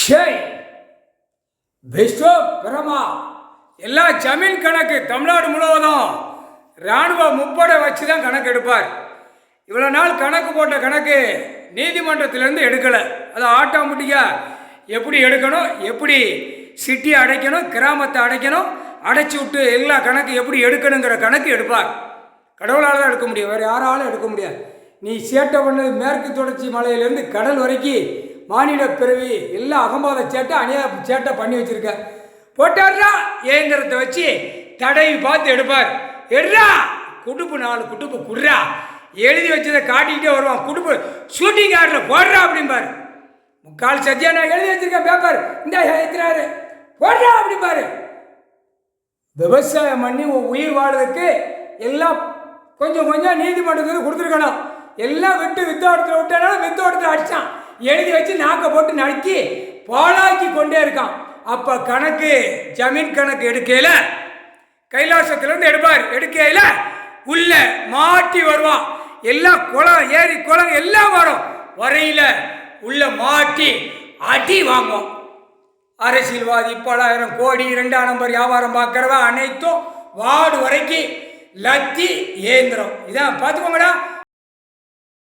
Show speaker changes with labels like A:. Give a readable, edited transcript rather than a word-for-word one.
A: ஷேய் விஸ்வ பிரமா எல்லா ஜமீன் கணக்கு தமிழ்நாடு முழுவதும் இராணுவ முப்படை வச்சு தான் கணக்கு எடுப்பார். இவ்வளோ நாள் கணக்கு போட்ட கணக்கு நீதிமன்றத்திலேருந்து எடுக்கலை. அது ஆட்டோமேட்டிக்காக எப்படி எடுக்கணும், எப்படி சிட்டி அடைக்கணும், கிராமத்தை அடைக்கணும், அடைச்சி விட்டு எல்லா கணக்கு எப்படி எடுக்கணுங்கிற கணக்கு எடுப்பார். கடவுளால் தான் எடுக்க முடியும், வேறு யாராலும் எடுக்க முடியாது. நீ சேட்டை பண்ணது மேற்கு தொடர்ச்சி மலையிலேருந்து கடல் வரைக்கும் மானிட பிறவி எல்லாம் அகம்பாத சேட்டை அநியா சேட்டை பண்ணி வச்சுருக்க. போட்டார்ரா ஏந்திரத்தை வச்சு தடவி பார்த்து எடுப்பார். எடுறா குடுப்பு 4 குடுப்பு குடுறா, எழுதி வச்சதை காட்டிக்கிட்டே வருவான். குடுப்பு ஷூட்டிங் ஆர்டரில் போடுறா அப்படிம்பாரு. முக்கால் சத்தியா நான் எழுதி வச்சிருக்கேன் பேப்பர் இந்த ஏற்றுறாரு போடுறா அப்படிம்பாரு. விவசாயம் பண்ணி உயிர் வாழ்றதுக்கு எல்லாம் கொஞ்சம் கொஞ்சம் நீதிமன்றத்துக்கு கொடுத்துருக்கணும். எல்லாம் வித்தோட்டத்தில் விட்டாலும் வித்தோட்டத்தில் அடித்தான், எழுதி வச்சு நாக்கை போட்டு நடுக்கி பாழாக்கி கொண்டே இருக்கான். அப்போ கணக்கு ஜமீன் கணக்கு எடுக்கையில் கைலாசத்துலேருந்து எடுப்பார். எடுக்கையில் உள்ள மாட்டி வருவான். எல்லாம் குளம் ஏரி குளம் எல்லாம் வரும். வரையில் உள்ள மாட்டி அடி வாங்கும். அரசியல்வாதி பலாயிரம் கோடி 2ஆம் நம்பர் வியாபாரம் பார்க்குறவா அனைத்தும் வார்டு வரைக்கும் லத்தி ஏந்திரம். இதான் பார்த்துக்கோங்கடா.